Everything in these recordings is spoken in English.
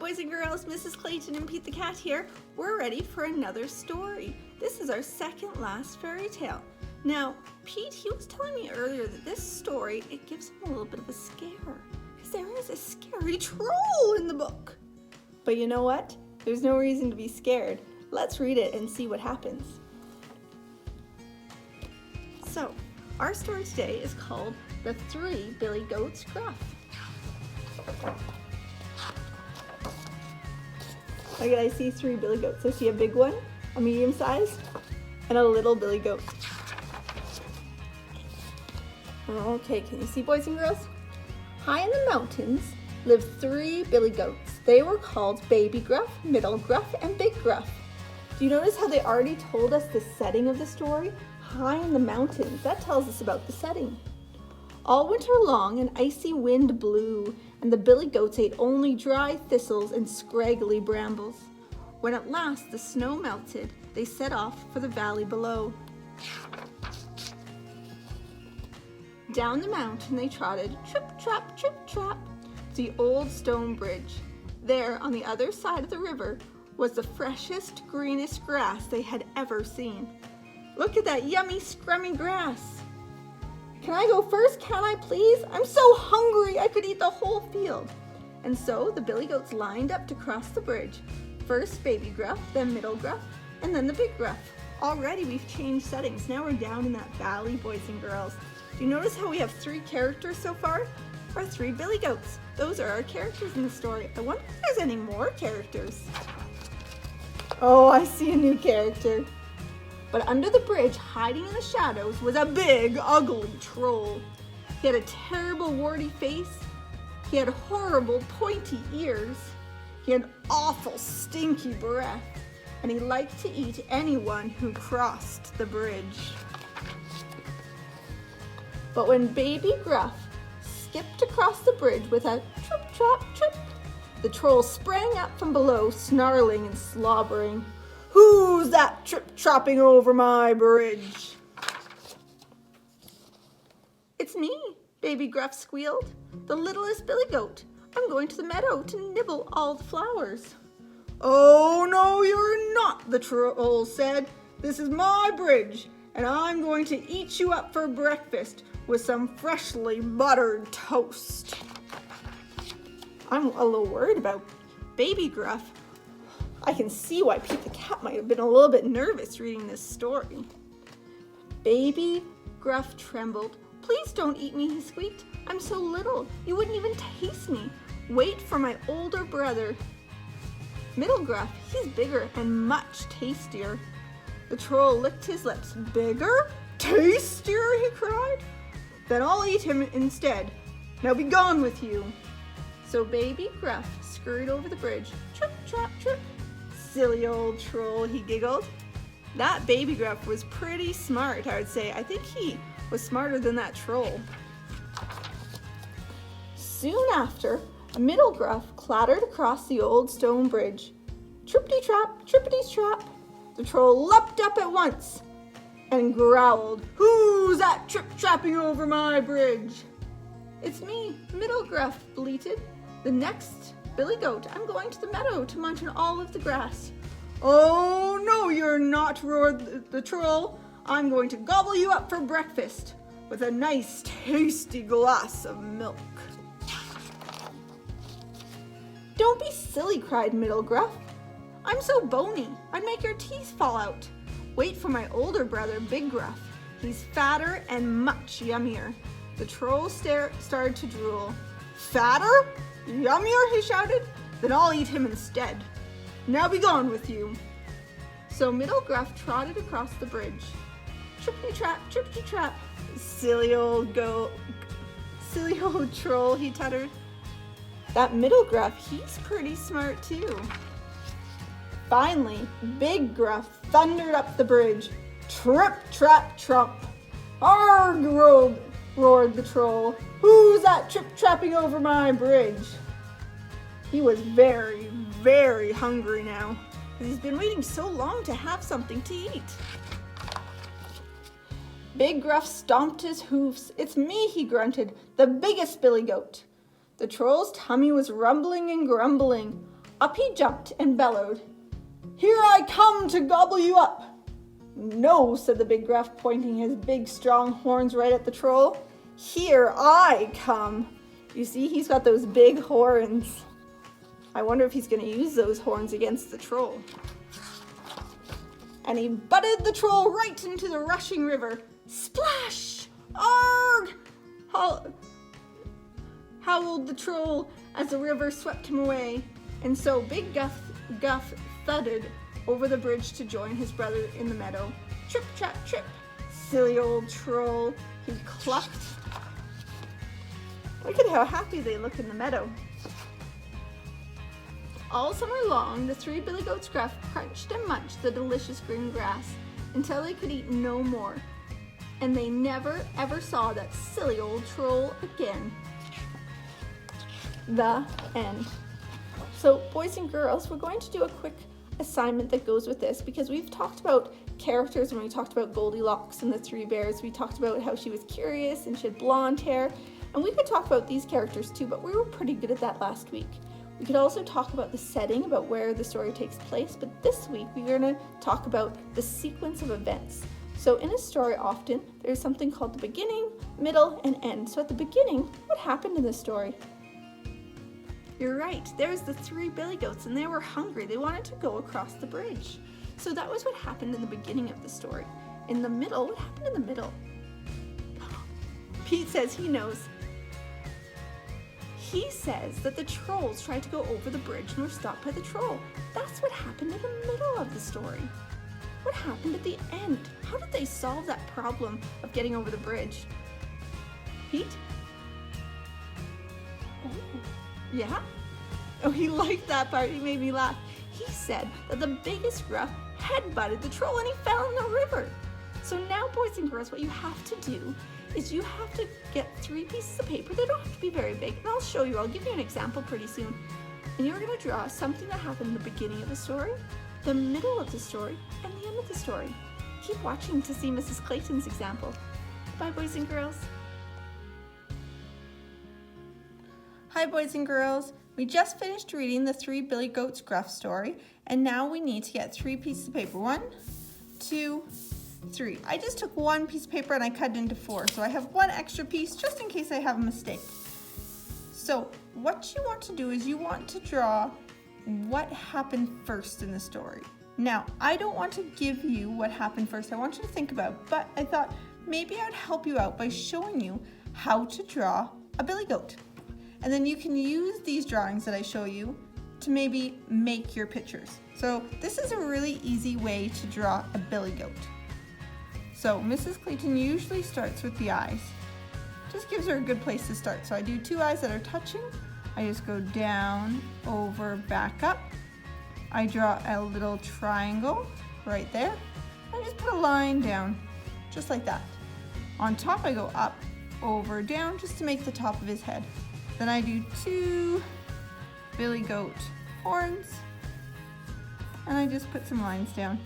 boys and girls, Mrs. Clayton and Pete the Cat here. We're ready for another story. This is our second last fairy tale. Now, Pete, he was telling me earlier that this story, it gives him a little bit of a scare. Because there is a scary troll in the book. But you know what? There's no reason to be scared. Let's read it and see what happens. So, our story today is called The Three Billy Goats Gruff. Okay, I see three billy goats. I see a big one, a medium sized, and a little billy goat. Okay, can you see, boys and girls? High in the mountains lived three billy goats. They were called Baby Gruff, Middle Gruff, and Big Gruff. Do you notice how they already told us the setting of the story? High in the mountains. That tells us about the setting. All winter long, an icy wind blew, and the billy goats ate only dry thistles and scraggly brambles. When at last the snow melted, they set off for the valley below. Down the mountain they trotted, trip-trap, to the old stone bridge. There, on the other side of the river, was the freshest, greenest grass they had ever seen. Look at that yummy, scrummy grass. Can I go first, can I please? I'm so hungry I could eat the whole field. And so the billy goats lined up to cross the bridge. First Baby Gruff, then Middle Gruff, and then the Big Gruff. Already we've changed settings. Now we're down in that valley, boys and girls. Do you notice how we have three characters so far? Our three billy goats. Those are our characters in the story. I wonder if there's any more characters. Oh, I see a new character. But under the bridge, hiding in the shadows, was a big, ugly troll. He had a terrible, warty face. He had horrible, pointy ears. He had awful, stinky breath. And he liked to eat anyone who crossed the bridge. But when Baby Gruff skipped across the bridge with a trip, the troll sprang up from below, snarling and slobbering. Who's that trip-tropping over my bridge? It's me, Baby Gruff squealed, the littlest billy goat. I'm going to the meadow to nibble all the flowers. Oh, no, you're not, the troll said. This is my bridge, and I'm going to eat you up for breakfast with some freshly buttered toast. I'm a little worried about Baby Gruff. I can see why Pete the Cat might have been a little bit nervous reading this story. Baby Gruff trembled. Please don't eat me, he squeaked. I'm so little, you wouldn't even taste me. Wait for my older brother, Middle Gruff. He's bigger and much tastier. The troll licked his lips. Bigger? Tastier? He cried. Then I'll eat him instead. Now be gone with you. So Baby Gruff scurried over the bridge. Trip, trap, trip. Silly old troll, he giggled. That Baby Gruff was pretty smart, I would say. I think he was smarter than that troll. Soon after, a Middle Gruff clattered across the old stone bridge. Trippity-trap, trippity-trap. The troll leapt up at once and growled, Who's that trip-trapping over my bridge? It's me, Middle Gruff bleated. The next Billy Goat, I'm going to the meadow to munch on all of the grass. Oh, no, you're not, roared the troll. I'm going to gobble you up for breakfast with a nice, tasty glass of milk. Don't be silly, cried Middle Gruff. I'm so bony, I'd make your teeth fall out. Wait for my older brother, Big Gruff. He's fatter and much yummier. The troll started to drool. Fatter? Yummier, he shouted. Then I'll eat him instead. Now be gone with you. So Middle Gruff trotted across the bridge. Trippity-trap, trippity-trap. Silly old troll, he tuttered. That Middle Gruff, he's pretty smart too. Finally, Big Gruff thundered up the bridge. Trip, trap, trump. Arg, roared the troll. Who's that trip-trapping over my bridge? He was very, very hungry now, because he's been waiting so long to have something to eat. Big Gruff stomped his hoofs. It's me, he grunted, the biggest billy goat. The troll's tummy was rumbling and grumbling. Up he jumped and bellowed, "Here I come to gobble you up." "No," said the big Gruff, pointing his big strong horns right at the troll. "Here I come." You see, he's got those big horns. I wonder if he's going to use those horns against the troll. And he butted the troll right into the rushing river. Splash! Arg! Howled the troll as the river swept him away. And so big Guff thudded over the bridge to join his brother in the meadow. Trip, trap, trip. Silly old troll, he clucked. Look at how happy they look in the meadow. All summer long, the three billy goats Gruff crunched and munched the delicious green grass until they could eat no more. And they never ever saw that silly old troll again. The end. So, boys and girls, we're going to do a quick assignment that goes with this, because we've talked about characters when we talked about Goldilocks and the Three Bears. We talked about how she was curious and she had blonde hair. And we could talk about these characters too, but we were pretty good at that last week. We could also talk about the setting, about where the story takes place, but this week we're going to talk about the sequence of events. So in a story, often there's something called the beginning, middle, and end. So at the beginning, what happened in the story? You're right, there's the three billy goats, and they were hungry. They wanted to go across the bridge. So that was what happened in the beginning of the story. In the middle, what happened in the middle? Pete says he knows. He says that the trolls tried to go over the bridge and were stopped by the troll. That's what happened in the middle of the story. What happened at the end? How did they solve that problem of getting over the bridge? Pete? Oh, yeah? Oh, he liked that part. He made me laugh. He said that the biggest Gruff headbutted the troll and he fell in the river. So now, boys and girls, what you have to do is you have to get 3 pieces of paper. They don't have to be very big. And I'll show you. I'll give you an example pretty soon. And you're going to draw something that happened in the beginning of the story, the middle of the story, and the end of the story. Keep watching to see Mrs. Clayton's example. Bye, boys and girls. Hi, boys and girls. We just finished reading the Three Billy Goats Gruff story, and now we need to get 3 pieces of paper. 1, 2, 3. I just took 1 piece of paper and I cut it into 4, so I have 1 extra piece just in case I have a mistake. So what you want to do is you want to draw what happened first in the story. Now, I don't want to give you what happened first. I want you to think about it, but I thought maybe I would help you out by showing you how to draw a billy goat. And then you can use these drawings that I show you to maybe make your pictures. So this is a really easy way to draw a billy goat. So Mrs. Clayton usually starts with the eyes. Just gives her a good place to start. So I do 2 eyes that are touching. I just go down, over, back up. I draw a little triangle right there. I just put a line down, just like that. On top I go up, over, down, just to make the top of his head. Then I do 2 billy goat horns, and I just put some lines down.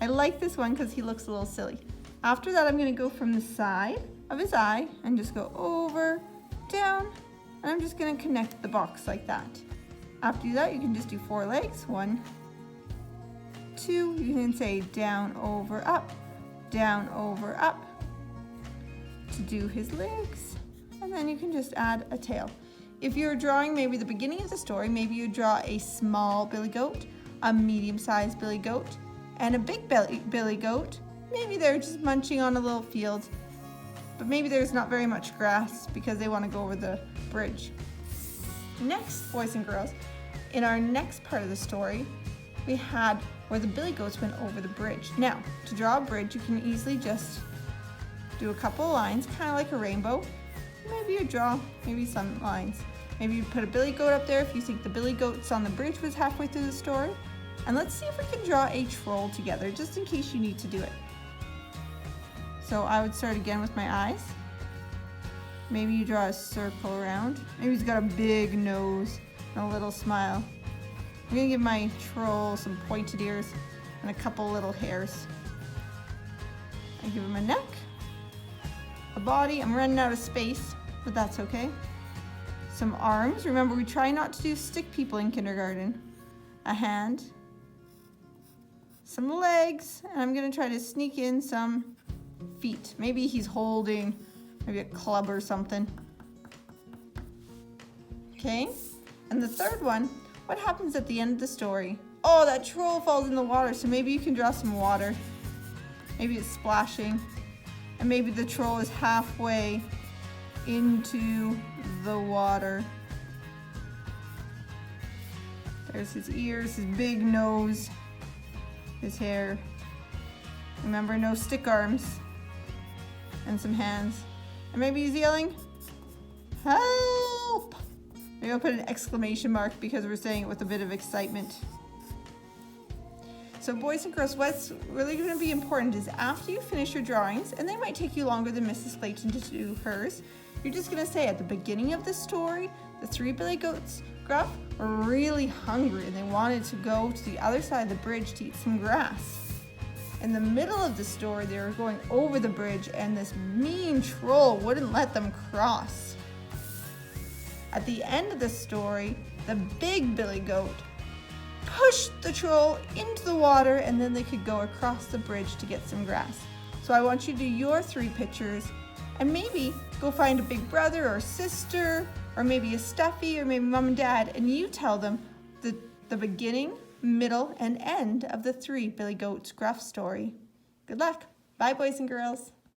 I like this one because he looks a little silly. After that, I'm going to go from the side of his eye and just go over, down, and I'm just going to connect the box like that. After that, you can just do 4 legs. 1, 2, you can say down, over, up, to do his legs, and then you can just add a tail. If you're drawing maybe the beginning of the story, maybe you draw a small billy goat, a medium-sized billy goat, and a big billy goat. Maybe they're just munching on a little field, but maybe there's not very much grass because they want to go over the bridge. Next, boys and girls, in our next part of the story, we had where the billy goats went over the bridge. Now, to draw a bridge, you can easily just do a couple lines, kind of like a rainbow. Maybe you draw maybe some lines. Maybe you put a billy goat up there if you think the billy goats on the bridge was halfway through the story. And let's see if we can draw a troll together, just in case you need to do it. So I would start again with my eyes. Maybe you draw a circle around. Maybe he's got a big nose and a little smile. I'm gonna give my troll some pointed ears and a couple little hairs. I give him a neck, a body. I'm running out of space, but that's okay. Some arms. Remember, we try not to do stick people in kindergarten. a hand, some legs, and I'm gonna try to sneak in some feet. Maybe he's holding maybe a club or something. Okay, and the third one, what happens at the end of the story? Oh, that troll falls in the water, so maybe you can draw some water. Maybe it's splashing, and maybe the troll is halfway into the water. There's his ears, his big nose, his hair. Remember, no stick arms, and some hands. And maybe he's yelling, "Help!" Maybe I'll put an exclamation mark because we're saying it with a bit of excitement. So boys and girls, what's really going to be important is after you finish your drawings, and they might take you longer than Mrs. Clayton to do hers, you're just going to say at the beginning of the story, the three billy goats, Gruff, were really hungry and they wanted to go to the other side of the bridge to eat some grass. In the middle of the story, they were going over the bridge and this mean troll wouldn't let them cross. At the end of the story, the big billy goat pushed the troll into the water and then they could go across the bridge to get some grass. So I want you to do your three pictures and maybe go find a big brother or sister or maybe a stuffy or maybe mom and dad, and you tell them the beginning, middle, and end of the three Billy Goats Gruff story. Good luck. Bye, boys and girls.